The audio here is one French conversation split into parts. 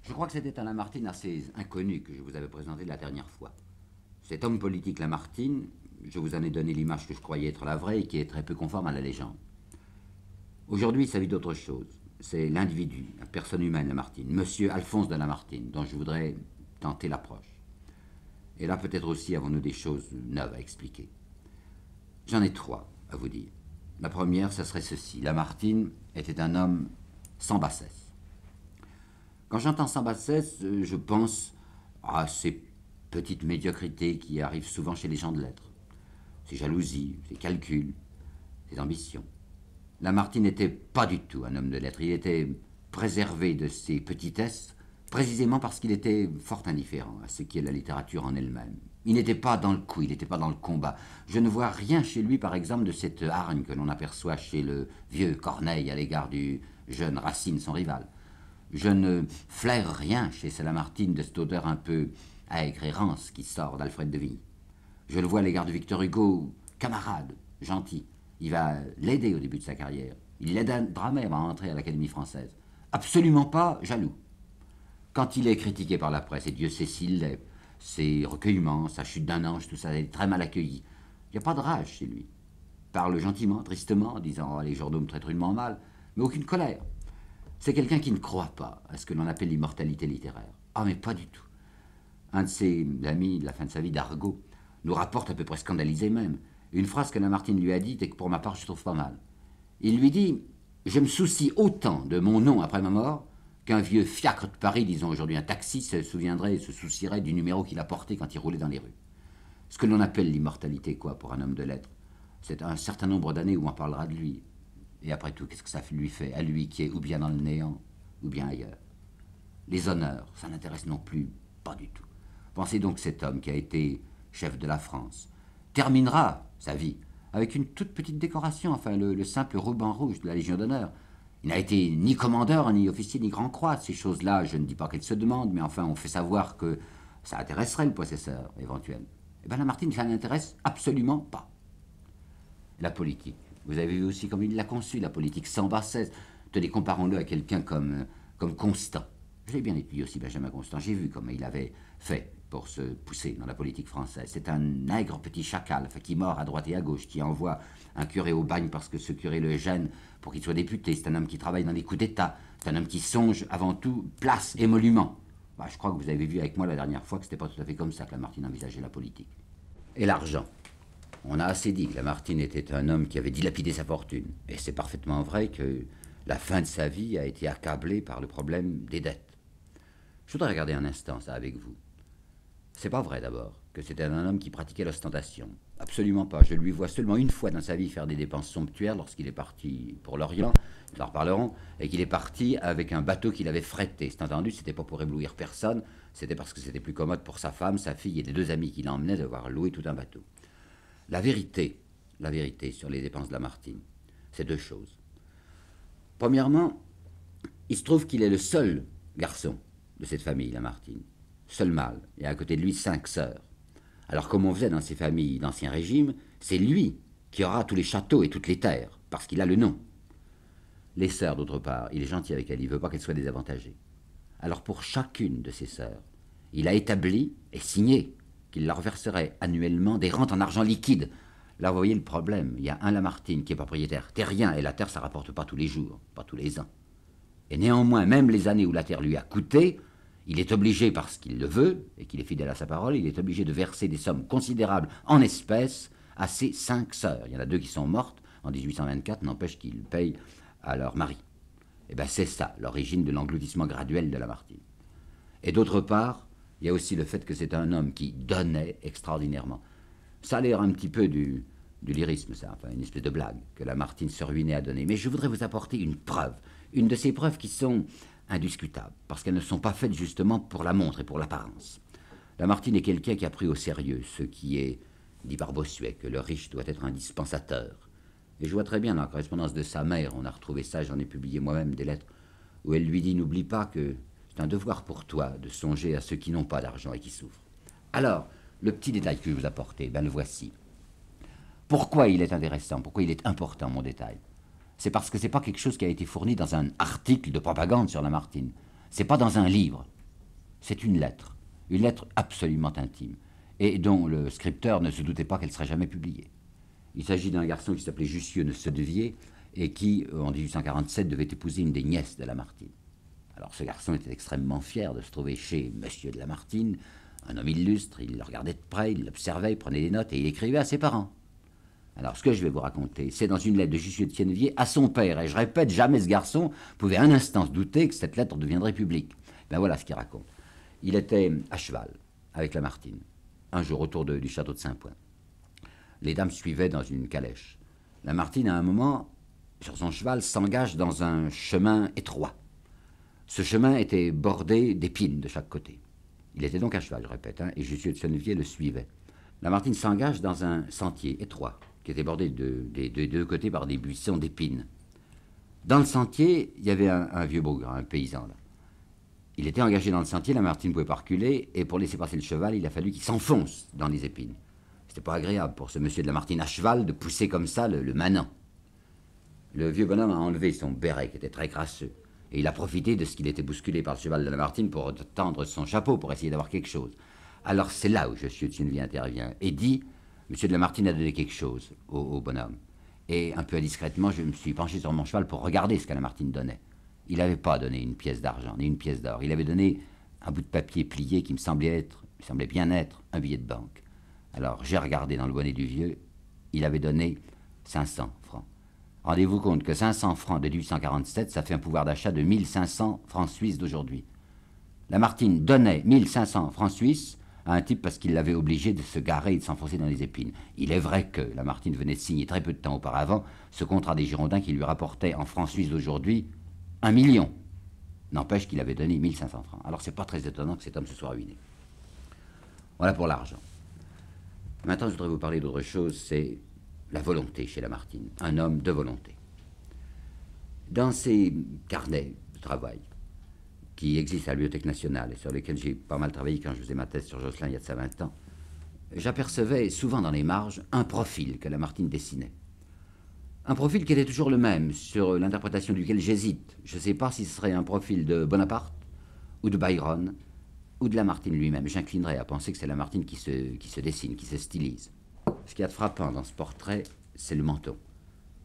Je crois que c'était un Lamartine assez inconnu que je vous avais présenté la dernière fois. Cet homme politique Lamartine, je vous en ai donné l'image que je croyais être la vraie et qui est très peu conforme à la légende. Aujourd'hui, il s'agit d'autre chose. C'est l'individu, la personne humaine Lamartine, Monsieur Alphonse de Lamartine, dont je voudrais tenter l'approche. Et là, peut-être aussi avons-nous des choses neuves à expliquer. J'en ai trois à vous dire. La première, ce serait ceci. Lamartine était un homme sans bassesse. Quand j'entends sans bassesse, je pense à ces petites médiocrités qui arrivent souvent chez les gens de lettres. Ces jalousies, ces calculs, ces ambitions. Lamartine n'était pas du tout un homme de lettres. Il était préservé de ces petitesses, précisément parce qu'il était fort indifférent à ce qu'est la littérature en elle-même. Il n'était pas dans le coup, il n'était pas dans le combat. Je ne vois rien chez lui, par exemple, de cette hargne que l'on aperçoit chez le vieux Corneille à l'égard du jeune Racine, son rival. Je ne flaire rien chez Lamartine de cette odeur un peu aigre et rance qui sort d'Alfred de Vigny. Je le vois à l'égard de Victor Hugo, camarade, gentil. Il va l'aider au début de sa carrière. Il l'aidera même à entrer à l'Académie française. Absolument pas jaloux. Quand il est critiqué par la presse, et Dieu sait s'il l'est, ses recueillements, sa chute d'un ange, tout ça est très mal accueilli. Il n'y a pas de rage chez lui. Il parle gentiment, tristement, en disant « les journaux me traitent rudement mal », mais aucune colère. C'est quelqu'un qui ne croit pas à ce que l'on appelle l'immortalité littéraire. Ah, mais pas du tout. Un de ses amis de la fin de sa vie, d'Argot, nous rapporte, à peu près scandalisé même, une phrase que Lamartine lui a dite et que pour ma part je trouve pas mal. Il lui dit « Je me soucie autant de mon nom après ma mort qu'un vieux fiacre de Paris, disons aujourd'hui un taxi, se souviendrait et se soucierait du numéro qu'il a porté quand il roulait dans les rues. » Ce que l'on appelle l'immortalité, quoi, pour un homme de lettres, c'est un certain nombre d'années où on parlera de lui. Et après tout, qu'est-ce que ça lui fait, à lui qui est ou bien dans le néant, ou bien ailleurs? Les honneurs, ça n'intéresse non plus pas du tout. Pensez donc que cet homme qui a été chef de la France terminera sa vie avec une toute petite décoration, enfin le simple ruban rouge de la Légion d'honneur. Il n'a été ni commandeur, ni officier, ni grand-croix. Ces choses-là, je ne dis pas qu'elles se demandent, mais enfin, on fait savoir que ça intéresserait le possesseur éventuel. Eh bien, Lamartine, ça n'intéresse absolument pas. La politique. Vous avez vu aussi comme il l'a conçu, la politique, sans bassesse. Tenez, comparons-le à quelqu'un comme Constant. Je l'ai bien étudié aussi, Benjamin Constant. J'ai vu comment il avait fait pour se pousser dans la politique française. C'est un aigre petit chacal, qui mord à droite et à gauche, qui envoie un curé au bagne parce que ce curé le gêne pour qu'il soit député. C'est un homme qui travaille dans les coups d'État. C'est un homme qui songe avant tout place, émolument. Bah, je crois que vous avez vu avec moi la dernière fois que c'était pas tout à fait comme ça que Lamartine envisageait la politique. Et l'argent. On a assez dit que Lamartine était un homme qui avait dilapidé sa fortune. Et c'est parfaitement vrai que la fin de sa vie a été accablée par le problème des dettes. Je voudrais regarder un instant ça avec vous. C'est pas vrai d'abord que c'était un homme qui pratiquait l'ostentation. Absolument pas. Je lui vois seulement une fois dans sa vie faire des dépenses somptuaires lorsqu'il est parti pour l'Orient, nous en reparlerons, et qu'il est parti avec un bateau qu'il avait fretté. C'est entendu, c'était pas pour éblouir personne, c'était parce que c'était plus commode pour sa femme, sa fille et les deux amis qui l'emmenaient d'avoir loué tout un bateau. La vérité sur les dépenses de Lamartine, c'est deux choses. Premièrement, il se trouve qu'il est le seul garçon de cette famille, Lamartine. Seul mâle, et à côté de lui 5 sœurs. Alors comme on faisait dans ces familles d'Ancien Régime, c'est lui qui aura tous les châteaux et toutes les terres, parce qu'il a le nom. Les sœurs, d'autre part, il est gentil avec elles, il ne veut pas qu'elles soient désavantagées. Alors pour chacune de ses sœurs, il a établi et signé qu'il leur verserait annuellement des rentes en argent liquide. Là, vous voyez le problème, il y a un Lamartine qui est propriétaire terrien, et la terre, ça ne rapporte pas tous les jours, pas tous les ans. Et néanmoins, même les années où la terre lui a coûté, il est obligé, parce qu'il le veut, et qu'il est fidèle à sa parole, il est obligé de verser des sommes considérables en espèces à ses 5 sœurs. Il y en a 2 qui sont mortes en 1824, n'empêche qu'ils payent à leur mari. Et bien c'est ça, l'origine de l'engloutissement graduel de Lamartine. Et d'autre part, il y a aussi le fait que c'est un homme qui donnait extraordinairement. Ça a l'air un petit peu du lyrisme, ça, enfin une espèce de blague que Lamartine se ruinait à donner. Mais je voudrais vous apporter une preuve, une de ces preuves qui sont indiscutables, parce qu'elles ne sont pas faites justement pour la montre et pour l'apparence. Lamartine est quelqu'un qui a pris au sérieux ce qui est dit par Bossuet, que le riche doit être un dispensateur. Et je vois très bien dans la correspondance de sa mère, on a retrouvé ça, j'en ai publié moi-même des lettres, où elle lui dit « N'oublie pas que c'est un devoir pour toi de songer à ceux qui n'ont pas d'argent et qui souffrent. » Alors, le petit détail que je vous apportais, ben le voici. Pourquoi il est intéressant, pourquoi il est important, mon détail? C'est parce que ce n'est pas quelque chose qui a été fourni dans un article de propagande sur Lamartine. Ce n'est pas dans un livre. C'est une lettre absolument intime, et dont le scripteur ne se doutait pas qu'elle serait jamais publiée. Il s'agit d'un garçon qui s'appelait Jussieu de Sedevier, et qui, en 1847, devait épouser une des nièces de Lamartine. Alors ce garçon était extrêmement fier de se trouver chez Monsieur de Lamartine, un homme illustre, il le regardait de près, il l'observait, il prenait des notes et il écrivait à ses parents. Alors ce que je vais vous raconter, c'est dans une lettre de Jussieu de Sedevier à son père, et je répète, jamais ce garçon pouvait un instant se douter que cette lettre deviendrait publique. Ben voilà ce qu'il raconte. Il était à cheval avec Lamartine, un jour autour du château de Saint-Point. Les dames suivaient dans une calèche. Lamartine, à un moment, sur son cheval, s'engage dans un chemin étroit. Ce chemin était bordé d'épines de chaque côté. Il était donc à cheval, je répète, et Jussieu de Sedevier le suivait. Lamartine s'engage dans un sentier étroit, qui était bordé des deux côtés par des buissons d'épines. Dans le sentier, il y avait un vieux bougre, un paysan. Là. Il était engagé dans le sentier, Lamartine ne pouvait pas reculer, et pour laisser passer le cheval, il a fallu qu'il s'enfonce dans les épines. C'était pas agréable pour ce monsieur de Lamartine à cheval de pousser comme ça le manant. Le vieux bonhomme a enlevé son béret, qui était très crasseux, et il a profité de ce qu'il était bousculé par le cheval de Lamartine pour tendre son chapeau, pour essayer d'avoir quelque chose. Alors c'est là où Jussieu de Sedevier intervient, et dit, monsieur de Lamartine a donné quelque chose au bonhomme. Et un peu indiscrètement, je me suis penché sur mon cheval pour regarder ce que Lamartine donnait. Il n'avait pas donné une pièce d'argent, ni une pièce d'or. Il avait donné un bout de papier plié qui me semblait bien être un billet de banque. Alors j'ai regardé dans le bonnet du vieux, il avait donné 500 francs. Rendez-vous compte que 500 francs de 1847, ça fait un pouvoir d'achat de 1500 francs suisses d'aujourd'hui. Lamartine donnait 1500 francs suisses à un type parce qu'il l'avait obligé de se garer et de s'enfoncer dans les épines. Il est vrai que Lamartine venait de signer très peu de temps auparavant ce contrat des Girondins qui lui rapportait en francs suisses d'aujourd'hui 1 million. N'empêche qu'il avait donné 1500 francs. Alors c'est pas très étonnant que cet homme se soit ruiné. Voilà pour l'argent. Maintenant, je voudrais vous parler d'autre chose, c'est la volonté chez Lamartine, un homme de volonté. Dans ses carnets de travail, qui existent à la Bibliothèque nationale et sur lesquels j'ai pas mal travaillé quand je faisais ma thèse sur Josselin il y a de ça 20 ans, j'apercevais souvent dans les marges un profil que Lamartine dessinait. Un profil qui était toujours le même, sur l'interprétation duquel j'hésite. Je ne sais pas si ce serait un profil de Bonaparte, ou de Byron, ou de Lamartine lui-même. J'inclinerais à penser que c'est Lamartine qui se dessine, qui se stylise. Ce qu'il y a de frappant dans ce portrait, c'est le manteau.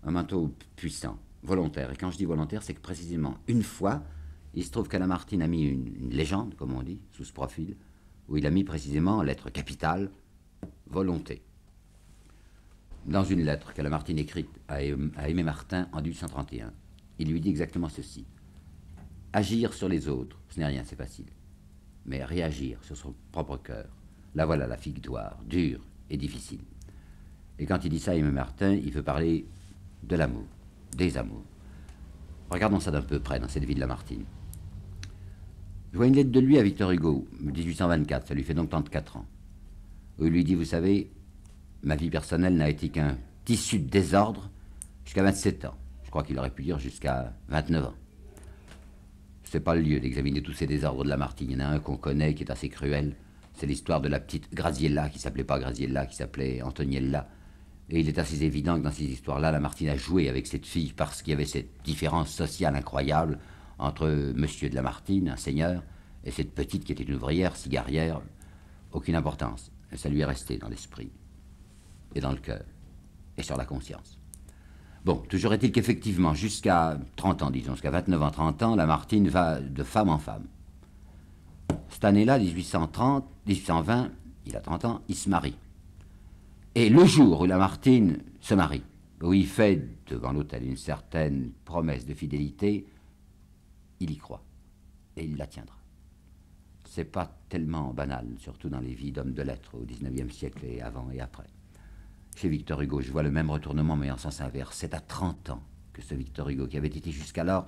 Un manteau puissant, volontaire. Et quand je dis volontaire, c'est que précisément une fois, il se trouve que Lamartine a mis une légende, comme on dit, sous ce profil, où il a mis précisément en lettre capitale volonté. Dans une lettre que Lamartine écrite à Aimé Martin en 1831, il lui dit exactement ceci. Agir sur les autres, ce n'est rien, c'est facile. Mais réagir sur son propre cœur, là voilà la victoire, dure et difficile. Et quand il dit ça à Aimé Martin, il veut parler de l'amour, des amours. Regardons ça d'un peu près dans cette vie de Lamartine. Je vois une lettre de lui à Victor Hugo, 1824, ça lui fait donc 34 ans, où il lui dit, vous savez, ma vie personnelle n'a été qu'un tissu de désordre jusqu'à 27 ans. Je crois qu'il aurait pu dire jusqu'à 29 ans. C'est pas le lieu d'examiner tous ces désordres de Lamartine. Il y en a un qu'on connaît qui est assez cruel. C'est l'histoire de la petite Graziella, qui s'appelait pas Graziella, qui s'appelait Antoniella. Et il est assez évident que dans ces histoires-là, Lamartine a joué avec cette fille parce qu'il y avait cette différence sociale incroyable entre monsieur de Lamartine, un seigneur, et cette petite qui était une ouvrière, cigarière. Aucune importance. Et ça lui est resté dans l'esprit, et dans le cœur, et sur la conscience. Bon, toujours est-il qu'effectivement, jusqu'à 30 ans, disons, jusqu'à 29 ans, 30 ans, Lamartine va de femme en femme. Cette année-là, 1820, il a 30 ans, il se marie. Et le jour où Lamartine se marie, où il fait devant l'autel une certaine promesse de fidélité, il y croit, et il la tiendra. C'est pas tellement banal, surtout dans les vies d'hommes de lettres au XIXe siècle et avant et après. Chez Victor Hugo, je vois le même retournement, mais en sens inverse. C'est à 30 ans que ce Victor Hugo, qui avait été jusqu'alors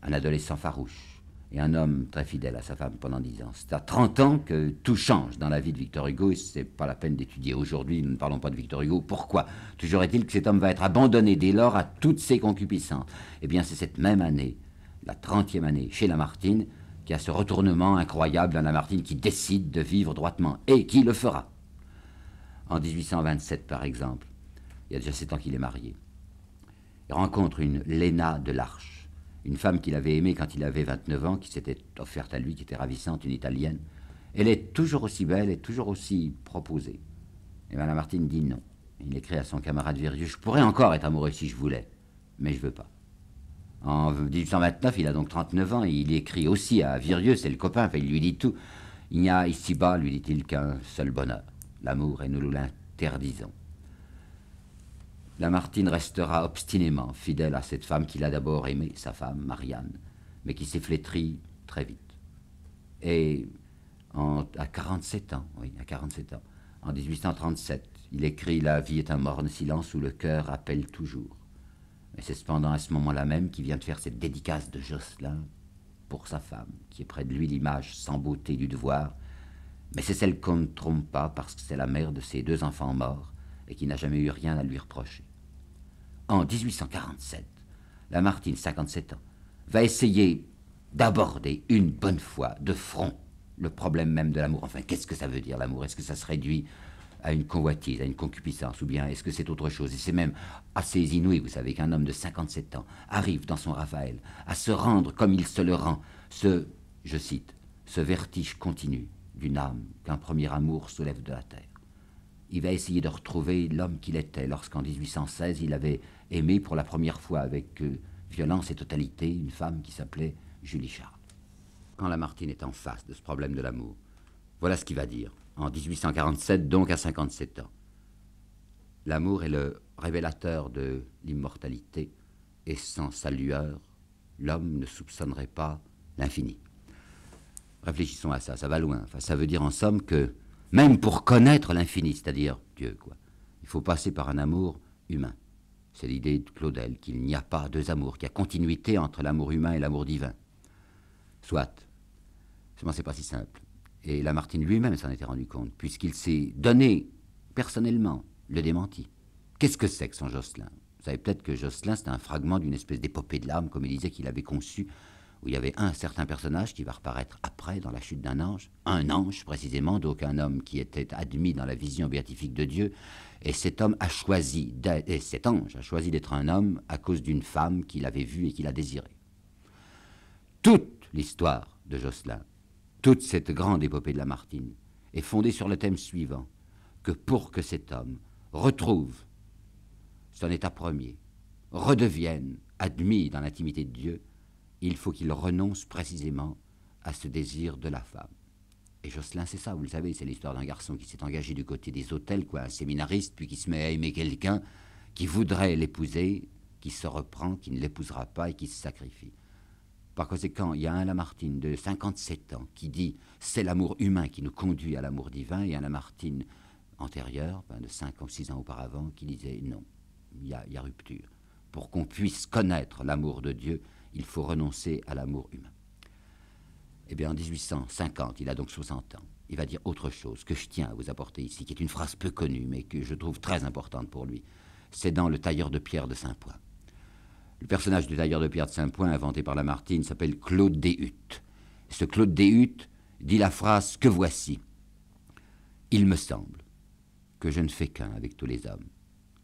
un adolescent farouche et un homme très fidèle à sa femme pendant 10 ans, c'est à 30 ans que tout change dans la vie de Victor Hugo, et c'est pas la peine d'étudier aujourd'hui, nous ne parlons pas de Victor Hugo. Pourquoi? Toujours est-il que cet homme va être abandonné dès lors à toutes ses concupiscences. Eh bien, c'est cette même année, la 30e année, chez Lamartine, qu'il y a ce retournement incroyable dans Lamartine qui décide de vivre droitement, et qui le fera. En 1827, par exemple, il y a déjà 7 ans qu'il est marié. Il rencontre une Léna de l'Arche, une femme qu'il avait aimée quand il avait 29 ans, qui s'était offerte à lui, qui était ravissante, une Italienne. Elle est toujours aussi belle et toujours aussi proposée. Et bien Lamartine dit non. Il écrit à son camarade Virieu, je pourrais encore être amoureux si je voulais, mais je veux pas. En 1829, il a donc 39 ans, et il écrit aussi à Virieu, c'est le copain, enfin, il lui dit tout. Il n'y a ici-bas, lui dit-il, qu'un seul bonheur, l'amour, et nous nous l'interdisons. Lamartine restera obstinément fidèle à cette femme qu'il a d'abord aimée, sa femme, Marianne, mais qui s'est flétrie très vite. Et à 47 ans, oui, à 47 ans, en 1837, il écrit « La vie est un morne silence où le cœur appelle toujours ». Mais c'est cependant à ce moment-là même qu'il vient de faire cette dédicace de Josselin pour sa femme, qui est près de lui l'image sans beauté du devoir, mais c'est celle qu'on ne trompe pas parce que c'est la mère de ses 2 enfants morts et qui n'a jamais eu rien à lui reprocher. En 1847, Lamartine, 57 ans, va essayer d'aborder une bonne fois de front le problème même de l'amour. Enfin, qu'est-ce que ça veut dire l'amour? Est-ce que ça se réduit à une convoitise, à une concupiscence, ou bien est-ce que c'est autre chose? Et c'est même assez inouï, vous savez, qu'un homme de 57 ans arrive dans son Raphaël à se rendre comme il se le rend, je cite, ce vertige continu d'une âme qu'un premier amour soulève de la terre. Il va essayer de retrouver l'homme qu'il était lorsqu'en 1816 il avait aimé pour la première fois avec violence et totalité une femme qui s'appelait Julie Charles. Quand Lamartine est en face de ce problème de l'amour, voilà ce qu'il va dire. En 1847, donc à 57 ans. L'amour est le révélateur de l'immortalité, et sans sa lueur, l'homme ne soupçonnerait pas l'infini. Réfléchissons à ça, ça va loin. Enfin, ça veut dire en somme que, même pour connaître l'infini, c'est-à-dire Dieu, quoi, il faut passer par un amour humain. C'est l'idée de Claudel, qu'il n'y a pas 2 amours, qu'il y a continuité entre l'amour humain et l'amour divin. Soit, seulement c'est pas si simple. Et Lamartine lui-même s'en était rendu compte, puisqu'il s'est donné personnellement le démenti. Qu'est-ce que c'est que son Josselin? Vous savez peut-être que Josselin, c'est un fragment d'une espèce d'épopée de l'âme, comme il disait qu'il avait conçu, où il y avait un certain personnage qui va reparaître après dans la chute d'un ange, un ange précisément, donc un homme qui était admis dans la vision béatifique de Dieu, et cet homme a choisi, et cet ange a choisi d'être un homme à cause d'une femme qu'il avait vue et qu'il a désirée. Toute l'histoire de Josselin, toute cette grande épopée de Lamartine est fondée sur le thème suivant, que pour que cet homme retrouve son état premier, redevienne admis dans l'intimité de Dieu, il faut qu'il renonce précisément à ce désir de la femme. Et Josselin, c'est ça, vous le savez, c'est l'histoire d'un garçon qui s'est engagé du côté des autels, quoi, un séminariste, puis qui se met à aimer quelqu'un qui voudrait l'épouser, qui se reprend, qui ne l'épousera pas et qui se sacrifie. Par conséquent, il y a un Lamartine de 57 ans qui dit « c'est l'amour humain qui nous conduit à l'amour divin » et un Lamartine antérieur, de 5 ou 6 ans auparavant, qui disait « non, il y a rupture. Pour qu'on puisse connaître l'amour de Dieu, il faut renoncer à l'amour humain. » Eh bien, en 1850, il a donc 60 ans. Il va dire autre chose que je tiens à vous apporter ici, qui est une phrase peu connue, mais que je trouve très importante pour lui. C'est dans Le tailleur de pierre de Saint-Point. Le personnage du tailleur de pierre de Saint-Point, inventé par Lamartine, s'appelle Claude Deshuttes. Ce Claude Deshuttes dit la phrase que voici. « Il me semble que je ne fais qu'un avec tous les hommes,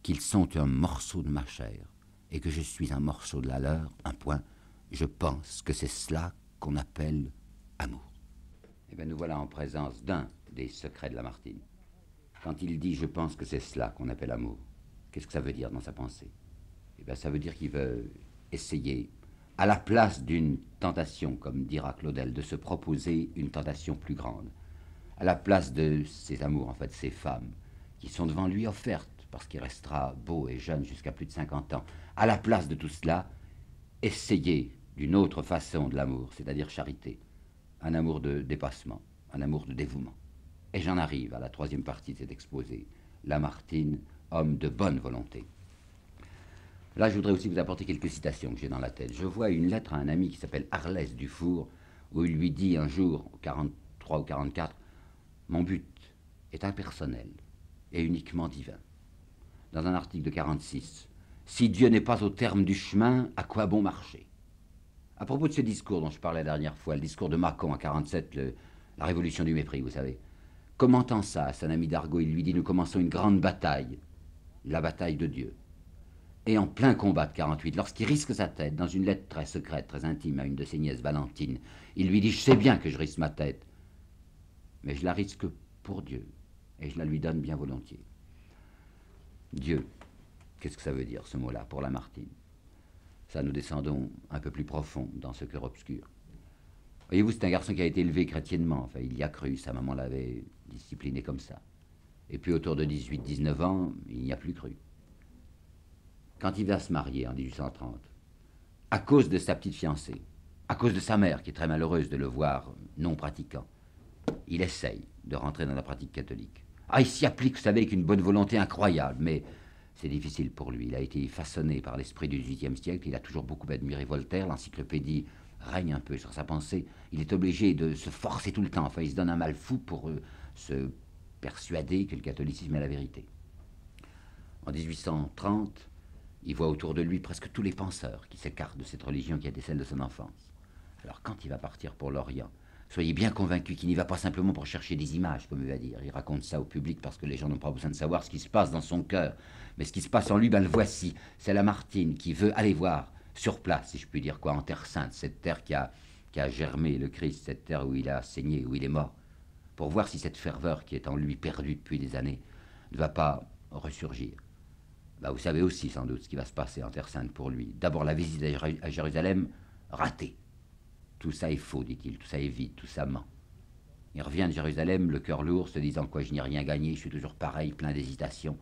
qu'ils sont un morceau de ma chair, et que je suis un morceau de la leur, un point. Je pense que c'est cela qu'on appelle amour. » Eh bien, nous voilà en présence d'un des secrets de Lamartine. Quand il dit « je pense que c'est cela qu'on appelle amour », qu'est-ce que ça veut dire dans sa pensée? Eh bien, ça veut dire qu'il veut essayer, à la place d'une tentation, comme dira Claudel, de se proposer une tentation plus grande, à la place de ses amours, en fait, ses femmes, qui sont devant lui offertes, parce qu'il restera beau et jeune jusqu'à plus de 50 ans, à la place de tout cela, essayer d'une autre façon de l'amour, c'est-à-dire charité, un amour de dépassement, un amour de dévouement. Et j'en arrive à la 3e partie de cet exposé, Lamartine, homme de bonne volonté. Là, je voudrais aussi vous apporter quelques citations que j'ai dans la tête. Je vois une lettre à un ami qui s'appelle Arlès Dufour, où il lui dit un jour, au 43 ou 44, « Mon but est impersonnel et uniquement divin. » Dans un article de 46, « Si Dieu n'est pas au terme du chemin, à quoi bon marcher ?» À propos de ce discours dont je parlais la dernière fois, le discours de Mâcon en 47, la révolution du mépris, vous savez. Commentant ça à son ami d'Argot, il lui dit « Nous commençons une grande bataille, la bataille de Dieu. » Et en plein combat de 48, lorsqu'il risque sa tête, dans une lettre très secrète, très intime à une de ses nièces, Valentine, il lui dit « Je sais bien que je risque ma tête, mais je la risque pour Dieu, et je la lui donne bien volontiers. » Dieu, qu'est-ce que ça veut dire ce mot-là pour Lamartine? Ça, nous descendons un peu plus profond dans ce cœur obscur. Voyez-vous, c'est un garçon qui a été élevé chrétiennement, enfin il y a cru, sa maman l'avait discipliné comme ça. Et puis autour de 18-19 ans, il n'y a plus cru. Quand il va se marier en 1830, à cause de sa petite fiancée, à cause de sa mère qui est très malheureuse de le voir non pratiquant, il essaye de rentrer dans la pratique catholique. Ah, il s'y applique, vous savez, avec une bonne volonté incroyable, mais c'est difficile pour lui. Il a été façonné par l'esprit du XVIIIe siècle, il a toujours beaucoup admiré Voltaire, l'encyclopédie règne un peu sur sa pensée. Il est obligé de se forcer tout le temps, enfin il se donne un mal fou pour se persuader que le catholicisme est la vérité. En 1830, il voit autour de lui presque tous les penseurs qui s'écartent de cette religion qui a été celle de son enfance. Alors quand il va partir pour l'Orient, soyez bien convaincus qu'il n'y va pas simplement pour chercher des images, comme il va dire. Il raconte ça au public parce que les gens n'ont pas besoin de savoir ce qui se passe dans son cœur. Mais ce qui se passe en lui, ben le voici. C'est Lamartine qui veut aller voir sur place, si je puis dire quoi, en Terre Sainte, cette terre qui a germé le Christ, cette terre où il a saigné, où il est mort, pour voir si cette ferveur qui est en lui perdue depuis des années ne va pas ressurgir. Ben, vous savez aussi sans doute ce qui va se passer en Terre Sainte pour lui. D'abord la visite à Jérusalem, ratée. Tout ça est faux, dit-il, tout ça est vide, tout ça ment. Il revient de Jérusalem, le cœur lourd, se disant quoi, je n'ai rien gagné, je suis toujours pareil, plein d'hésitation.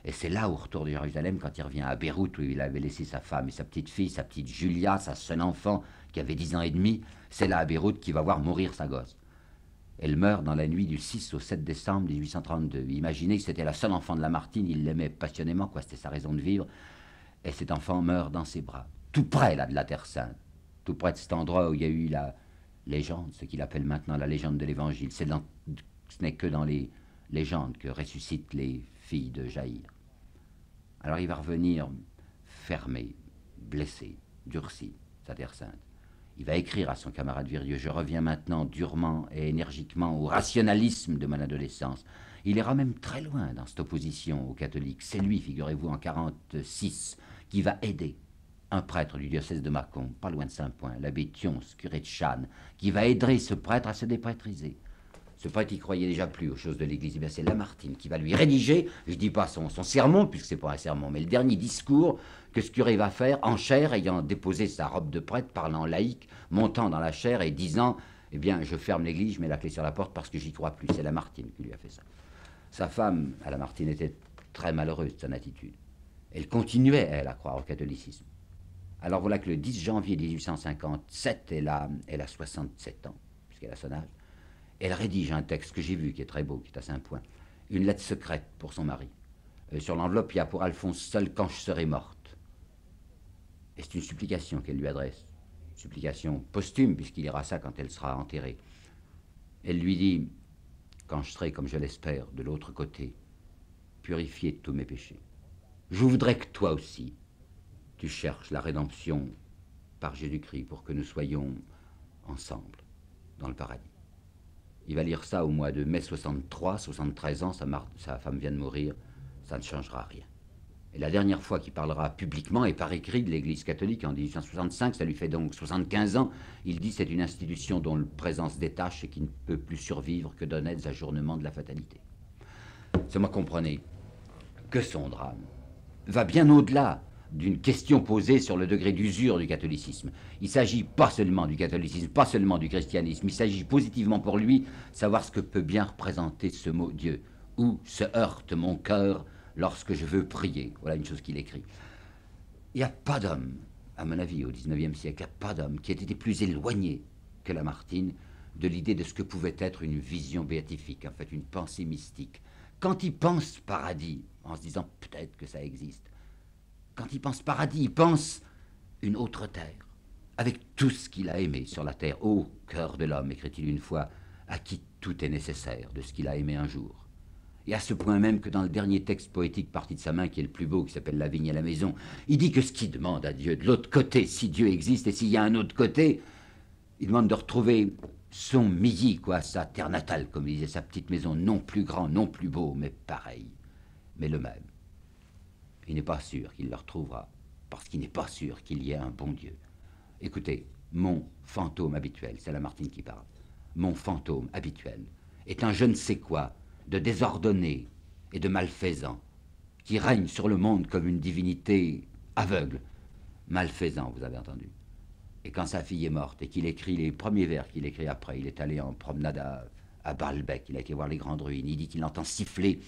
Et c'est là, au retour de Jérusalem, quand il revient à Beyrouth, où il avait laissé sa femme et sa petite fille, sa petite Julia, sa seule enfant, qui avait 10 ans et demi, c'est là à Beyrouth qu'il va voir mourir sa gosse. Elle meurt dans la nuit du 6 au 7 décembre 1832. Imaginez que c'était la seule enfant de Lamartine, il l'aimait passionnément, quoi, c'était sa raison de vivre, et cet enfant meurt dans ses bras, tout près là de la Terre Sainte, tout près de cet endroit où il y a eu la légende, ce qu'il appelle maintenant la légende de l'Évangile. Ce n'est que dans les légendes que ressuscitent les filles de Jaïr. Alors il va revenir fermé, blessé, durci, sa Terre Sainte. Il va écrire à son camarade Virieu « Je reviens maintenant durement et énergiquement au rationalisme de mon adolescence ». Il ira même très loin dans cette opposition aux catholiques. C'est lui, figurez-vous, en 1946, qui va aider un prêtre du diocèse de Mâcon, pas loin de Saint-Point, l'abbé Thions, curé de Channes, qui va aider ce prêtre à se déprêtriser. Ce prêtre, il croyait déjà plus aux choses de l'Église. Eh bien, c'est Lamartine qui va lui rédiger, je ne dis pas son sermon, puisque ce n'est pas un sermon, mais le dernier discours que ce curé va faire en chaire, ayant déposé sa robe de prêtre, parlant laïque, montant dans la chaire et disant « Eh bien, je ferme l'Église, je mets la clé sur la porte parce que j'y crois plus. » C'est Lamartine qui lui a fait ça. Sa femme, à Lamartine, était très malheureuse de son attitude. Elle continuait, elle, à croire au catholicisme. Alors voilà que le 10 janvier 1857, elle a 67 ans, puisqu'elle a son âge, elle rédige un texte que j'ai vu, qui est très beau, qui est à Saint-Point, une lettre secrète pour son mari. Sur l'enveloppe, il y a pour Alphonse seul quand je serai morte. Et c'est une supplication qu'elle lui adresse, une supplication posthume, puisqu'il ira ça quand elle sera enterrée. Elle lui dit, quand je serai, comme je l'espère, de l'autre côté, purifié de tous mes péchés, je voudrais que toi aussi, tu cherches la rédemption par Jésus-Christ pour que nous soyons ensemble dans le paradis. Il va lire ça au mois de mai 63, 73 ans, sa femme vient de mourir, ça ne changera rien. Et la dernière fois qu'il parlera publiquement et par écrit de l'Église catholique en 1865, ça lui fait donc 75 ans, il dit c'est une institution dont le présent se détache et qui ne peut plus survivre que d'honnêtes ajournements de la fatalité. C'est moi comprenez que son drame va bien au-delà d'une question posée sur le degré d'usure du catholicisme. Il ne s'agit pas seulement du catholicisme, pas seulement du christianisme, il s'agit positivement pour lui de savoir ce que peut bien représenter ce mot Dieu. Où se heurte mon cœur lorsque je veux prier. Voilà une chose qu'il écrit. Il n'y a pas d'homme, à mon avis, au XIXe siècle, il n'y a pas d'homme qui ait été plus éloigné que Lamartine de l'idée de ce que pouvait être une vision béatifique, en fait une pensée mystique. Quand il pense paradis, en se disant peut-être que ça existe, quand il pense paradis, il pense une autre terre, avec tout ce qu'il a aimé sur la terre. Ô cœur de l'homme, écrit-il une fois, à qui tout est nécessaire de ce qu'il a aimé un jour. Et à ce point même que dans le dernier texte poétique parti de sa main, qui est le plus beau, qui s'appelle La vigne et la maison, il dit que ce qu'il demande à Dieu, de l'autre côté, si Dieu existe et s'il y a un autre côté, il demande de retrouver son Milly, quoi, sa terre natale, comme il disait, sa petite maison, non plus grand, non plus beau, mais pareil, mais le même. Il n'est pas sûr qu'il le retrouvera, parce qu'il n'est pas sûr qu'il y ait un bon Dieu. Écoutez, mon fantôme habituel, c'est Lamartine qui parle, mon fantôme habituel est un je ne sais quoi de désordonné et de malfaisant, qui règne sur le monde comme une divinité aveugle. Malfaisant, vous avez entendu. Et quand sa fille est morte et qu'il écrit les premiers vers qu'il écrit après, il est allé en promenade à Baalbek, il a été voir les grandes ruines, il dit qu'il entend siffler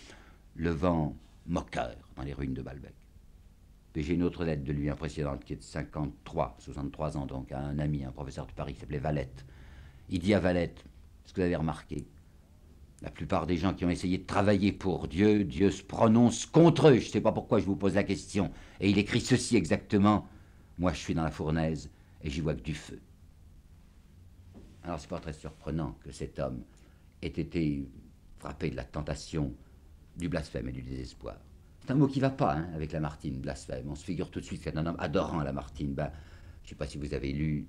le vent moqueur dans les ruines de Baalbek. Puis j'ai une autre lettre de lui impressionnante qui est de 63 ans donc, à un ami, un professeur de Paris qui s'appelait Valette. Il dit à Valette, ce que vous avez remarqué, la plupart des gens qui ont essayé de travailler pour Dieu, Dieu se prononce contre eux. Je ne sais pas pourquoi je vous pose la question. Et il écrit ceci exactement. Moi, je suis dans la fournaise et j'y vois que du feu. Alors, c'est pas très surprenant que cet homme ait été frappé de la tentation du blasphème et du désespoir. C'est un mot qui ne va pas avec Lamartine, blasphème. On se figure tout de suite que c'est un homme adorant Lamartine. Je ne sais pas si vous avez lu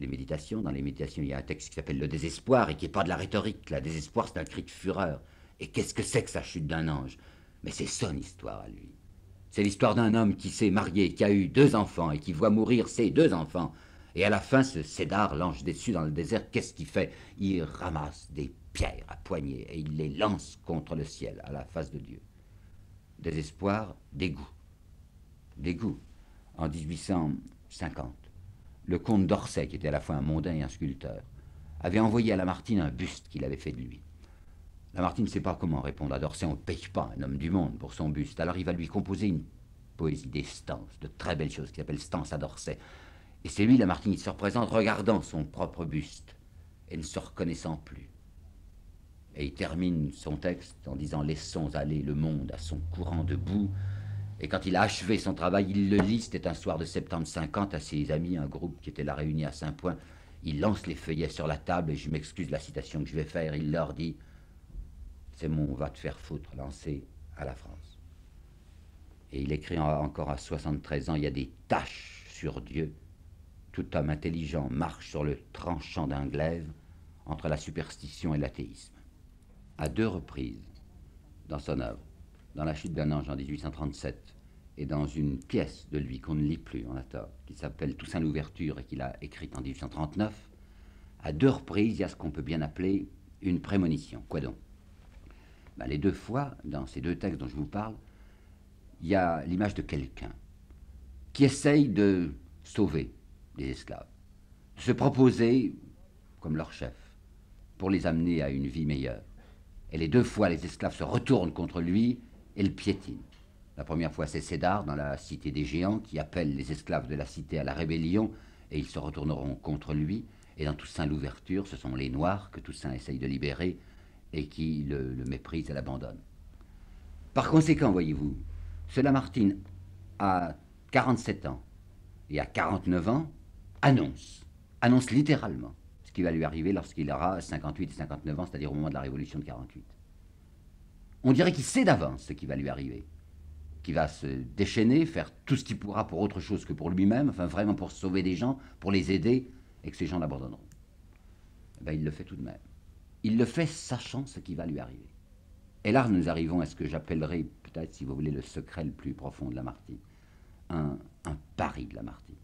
les méditations. Dans les méditations, il y a un texte qui s'appelle le désespoir et qui n'est pas de la rhétorique. Le désespoir, c'est un cri de fureur. Et qu'est-ce que c'est que sa chute d'un ange? Mais c'est son histoire à lui. C'est l'histoire d'un homme qui s'est marié, qui a eu 2 enfants et qui voit mourir ses 2 enfants. Et à la fin, ce Cédar, l'ange déçu dans le désert, qu'est-ce qu'il fait? Il ramasse des pierres à poignée et il les lance contre le ciel, à la face de Dieu. Désespoir, dégoût. Dégoût. En 1850, le comte d'Orsay, qui était à la fois un mondain et un sculpteur, avait envoyé à Lamartine un buste qu'il avait fait de lui. Lamartine ne sait pas comment répondre à d'Orsay. On ne paye pas un homme du monde pour son buste. Alors il va lui composer une poésie, des stances, de très belles choses, qui s'appelle Stances à d'Orsay. Et c'est lui, Lamartine, qui se représente regardant son propre buste et ne se reconnaissant plus. Et il termine son texte en disant « Laissons aller le monde à son courant de boue ». Et quand il a achevé son travail, il le lit, c'était un soir de septembre 50, à ses amis, un groupe qui était là réuni à Saint-Point. Il lance les feuillets sur la table, et je m'excuse de la citation que je vais faire, il leur dit « C'est mon va te faire foutre lancé à la France ». Et il écrit encore à 73 ans « Il y a des taches sur Dieu. Tout homme intelligent marche sur le tranchant d'un glaive entre la superstition et l'athéisme. » À 2 reprises, dans son œuvre, dans La chute d'un ange en 1837 et dans une pièce de lui qu'on ne lit plus, on a tort, qui s'appelle Toussaint l'ouverture et qu'il a écrite en 1839, à 2 reprises, il y a ce qu'on peut bien appeler une prémonition. Quoi donc? Les 2 fois, dans ces 2 textes dont je vous parle, il y a l'image de quelqu'un qui essaye de sauver les esclaves, de se proposer comme leur chef pour les amener à une vie meilleure. Et les 2 fois, les esclaves se retournent contre lui et le piétinent. La première fois, c'est Cédar, dans la cité des géants, qui appelle les esclaves de la cité à la rébellion, et ils se retourneront contre lui. Et dans Toussaint l'ouverture, ce sont les Noirs que Toussaint essaye de libérer et qui le méprisent et l'abandonnent. Par conséquent, voyez-vous, ce Lamartine, à 47 ans et à 49 ans, annonce littéralement ce qui va lui arriver lorsqu'il aura 58 et 59 ans, c'est-à-dire au moment de la Révolution de 48. On dirait qu'il sait d'avance ce qui va lui arriver, qu'il va se déchaîner, faire tout ce qu'il pourra pour autre chose que pour lui-même, enfin vraiment pour sauver des gens, pour les aider, et que ces gens l'abandonneront. Il le fait tout de même. Il le fait sachant ce qui va lui arriver. Et là, nous arrivons à ce que j'appellerais, peut-être, si vous voulez, le secret le plus profond de Lamartine. Un pari de Lamartine.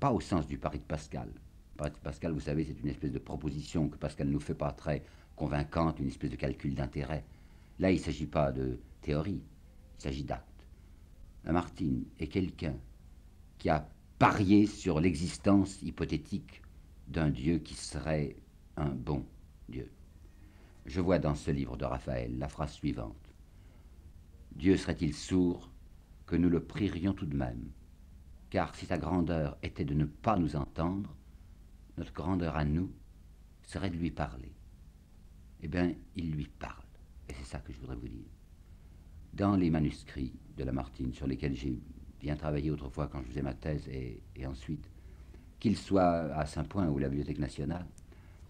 Pas au sens du pari de Pascal. Le pari de Pascal, vous savez, c'est une espèce de proposition que Pascal ne nous fait pas très convaincante, une espèce de calcul d'intérêt. Là, il ne s'agit pas de théorie, il s'agit d'actes. Lamartine est quelqu'un qui a parié sur l'existence hypothétique d'un Dieu qui serait un bon Dieu. Je vois dans ce livre de Raphaël la phrase suivante. « Dieu serait-il sourd que nous le prierions tout de même, car si sa grandeur était de ne pas nous entendre, notre grandeur à nous serait de lui parler. » Eh bien, il lui parle. Et c'est ça que je voudrais vous dire. Dans les manuscrits de Lamartine, sur lesquels j'ai bien travaillé autrefois quand je faisais ma thèse et ensuite, qu'ils soient à Saint-Point ou à la Bibliothèque nationale,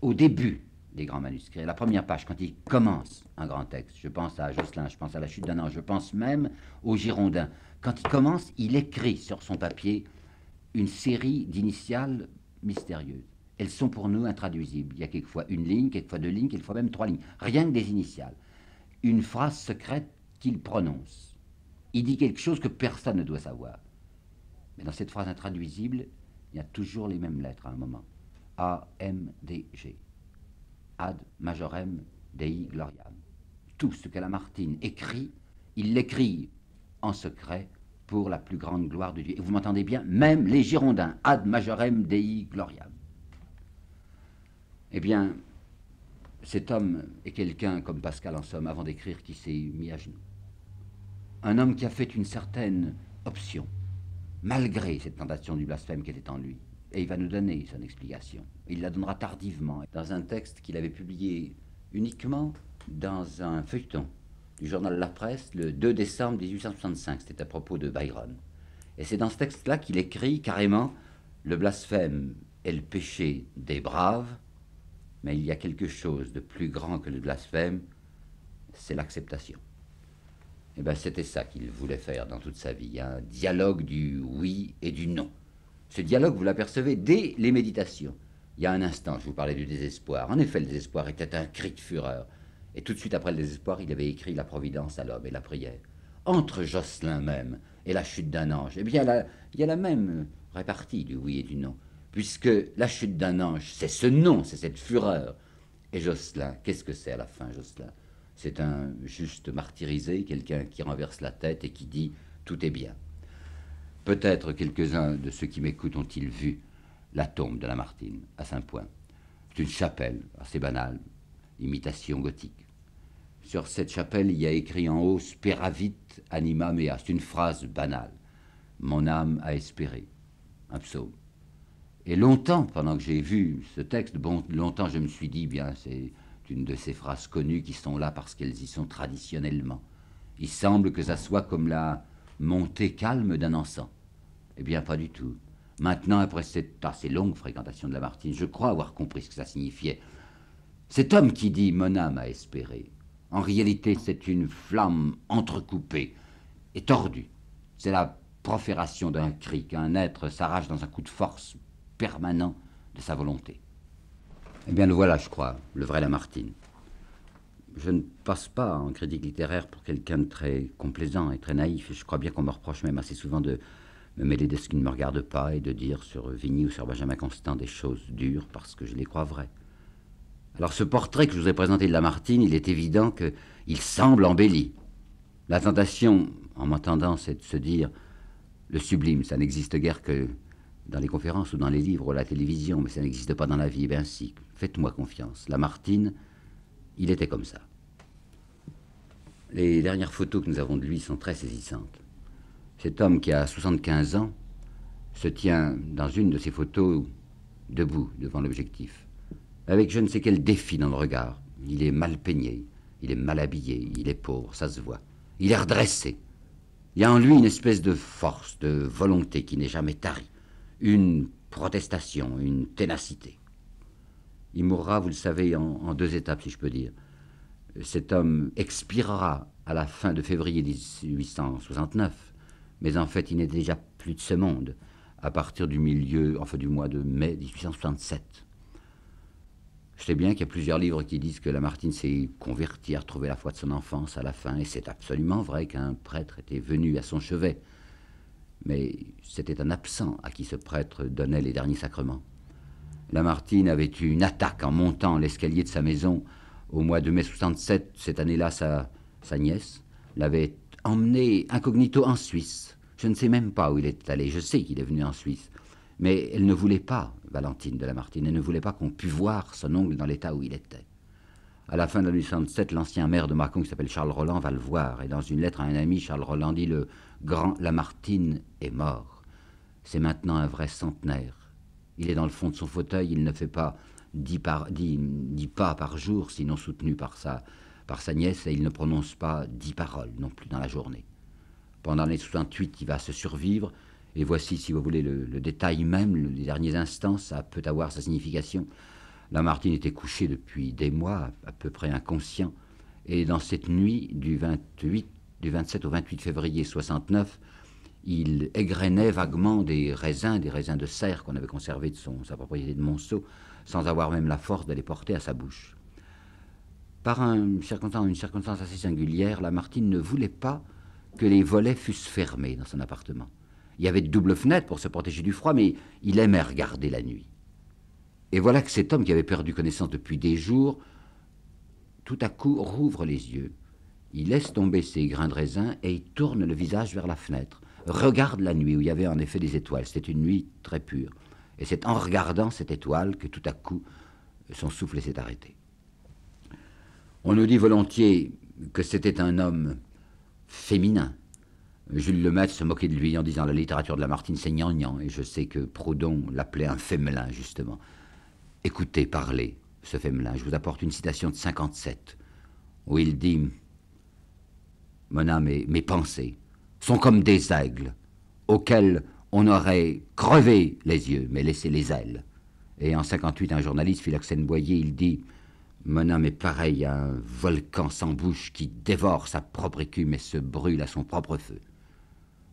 au début des grands manuscrits, à la première page, quand il commence un grand texte, je pense à Josselin, je pense à La chute d'un ange, je pense même aux Girondins, quand il commence, il écrit sur son papier une série d'initiales mystérieuses. Elles sont pour nous intraduisibles. Il y a quelquefois une ligne, quelquefois 2 lignes, quelquefois même 3 lignes. Rien que des initiales. Une phrase secrète qu'il prononce. il dit quelque chose que personne ne doit savoir. Mais dans cette phrase intraduisible, il y a toujours les mêmes lettres à un moment. A-M-D-G. Ad majorem Dei gloriam. Tout ce que Lamartine écrit, il l'écrit en secret pour la plus grande gloire de Dieu. Et vous m'entendez bien, même les Girondins, ad majorem Dei gloriam. Eh bien, cet homme est quelqu'un, comme Pascal en somme, avant d'écrire, qui s'est mis à genoux. Un homme qui a fait une certaine option, malgré cette tentation du blasphème qui était en lui. Et il va nous donner son explication. Il la donnera tardivement, dans un texte qu'il avait publié uniquement dans un feuilleton du journal La Presse le 2 décembre 1865. C'était à propos de Byron. Et c'est dans ce texte-là qu'il écrit carrément « Le blasphème est le péché des braves, mais il y a quelque chose de plus grand que le blasphème, c'est l'acceptation. » Et bien c'était ça qu'il voulait faire dans toute sa vie, un dialogue du oui et du non. Ce dialogue, vous l'apercevez dès les méditations. Il y a un instant, je vous parlais du désespoir. En effet, le désespoir était un cri de fureur. Et tout de suite après le désespoir, il avait écrit la providence à l'homme et la prière. Entre Jocelyn même et la chute d'un ange, eh bien, il y a la même répartie du oui et du non. Puisque la chute d'un ange, c'est ce non, c'est cette fureur. Et Jocelyn, qu'est-ce que c'est à la fin, Jocelyn? C'est un juste martyrisé, quelqu'un qui renverse la tête et qui dit « tout est bien ». Peut-être quelques-uns de ceux qui m'écoutent ont-ils vu la tombe de Lamartine à Saint-Point. C'est une chapelle assez banale, imitation gothique. Sur cette chapelle, il y a écrit en haut « Speravit anima mea ». C'est une phrase banale. « Mon âme a espéré », un psaume. Et longtemps, pendant que j'ai vu ce texte, longtemps je me suis dit, bien, c'est une de ces phrases connues qui sont là parce qu'elles y sont traditionnellement. Il semble que ça soit comme la montée calme d'un encens. Eh bien, pas du tout. Maintenant, après cette assez longue fréquentation de Lamartine, je crois avoir compris ce que ça signifiait. Cet homme qui dit « mon âme a espéré », en réalité, c'est une flamme entrecoupée et tordue. C'est la profération d'un cri qu'un être s'arrache dans un coup de force permanent de sa volonté. Eh bien, le voilà, je crois, le vrai Lamartine. Je ne passe pas en critique littéraire pour quelqu'un de très complaisant et très naïf. Et je crois bien qu'on me reproche même assez souvent de me mêler de ce qui ne me regarde pas et de dire sur Vigny ou sur Benjamin Constant des choses dures parce que je les crois vraies. Alors ce portrait que je vous ai présenté de Lamartine, il est évident qu'il semble embelli. La tentation, en m'entendant, c'est de se dire le sublime, ça n'existe guère que dans les conférences ou dans les livres ou à la télévision, mais ça n'existe pas dans la vie. Eh bien si, faites-moi confiance. Lamartine, il était comme ça. Les dernières photos que nous avons de lui sont très saisissantes. Cet homme qui a 75 ans se tient dans une de ces photos debout devant l'objectif, avec je ne sais quel défi dans le regard. Il est mal peigné, il est mal habillé, il est pauvre, ça se voit. Il est redressé. Il y a en lui une espèce de force, de volonté qui n'est jamais tarie, une protestation, une ténacité. Il mourra, vous le savez, en deux étapes, si je peux dire. Cet homme expirera à la fin de février 1869, mais en fait, il n'est déjà plus de ce monde à partir du mois de mai 1867. Je sais bien qu'il y a plusieurs livres qui disent que Lamartine s'est converti, a retrouvé la foi de son enfance à la fin, et c'est absolument vrai qu'un prêtre était venu à son chevet. Mais c'était un absent à qui ce prêtre donnait les derniers sacrements. Lamartine avait eu une attaque en montant l'escalier de sa maison au mois de mai 67. Cette année-là, sa nièce l'avait emmené incognito en Suisse. Je ne sais même pas où il est allé, je sais qu'il est venu en Suisse. Mais elle ne voulait pas, Valentine de Lamartine, elle ne voulait pas qu'on pût voir son oncle dans l'état où il était. À la fin de l'année 67, l'ancien maire de Mâcon, qui s'appelle Charles Roland, va le voir. Et dans une lettre à un ami, Charles Roland dit « Le grand Lamartine est mort. C'est maintenant un vrai centenaire. Il est dans le fond de son fauteuil, il ne fait pas 10 pas par jour, sinon soutenu par sa nièce, et il ne prononce pas 10 paroles non plus dans la journée. Pendant l'année 68, il va se survivre, et voici, si vous voulez, le détail même, les derniers instants, ça peut avoir sa signification. Lamartine était couché depuis des mois, à peu près inconscient, et dans cette nuit du 27 au 28 février 69, il égrenait vaguement des raisins de serre qu'on avait conservés de sa propriété de Monceau, sans avoir même la force de les porter à sa bouche. Par une circonstance assez singulière, Lamartine ne voulait pas que les volets fussent fermés dans son appartement. Il y avait de doubles fenêtres pour se protéger du froid, mais il aimait regarder la nuit. Et voilà que cet homme qui avait perdu connaissance depuis des jours, tout à coup rouvre les yeux. Il laisse tomber ses grains de raisin et il tourne le visage vers la fenêtre. Regarde la nuit où il y avait en effet des étoiles. C'était une nuit très pure. Et c'est en regardant cette étoile que tout à coup son souffle s'est arrêté. On nous dit volontiers que c'était un homme féminin. Jules Lemaitre se moquait de lui en disant « La littérature de Lamartine, c'est gnangnan », et je sais que Proudhon l'appelait un fémelin, justement. Écoutez parler ce fémelin. Je vous apporte une citation de 57, où il dit « Mon âme et mes pensées sont comme des aigles, auxquels on aurait crevé les yeux, mais laissé les ailes. » Et en 58, un journaliste, Philoxène Boyer, il dit « Mon âme est pareil à un volcan sans bouche qui dévore sa propre écume et se brûle à son propre feu. »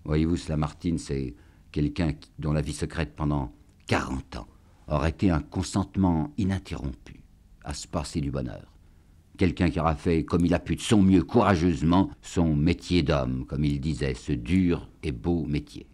Voyez-vous, Lamartine, c'est quelqu'un dont la vie secrète pendant 40 ans aurait été un consentement ininterrompu à se passer du bonheur. Quelqu'un qui aura fait, comme il a pu de son mieux, courageusement, son métier d'homme, comme il disait, ce dur et beau métier.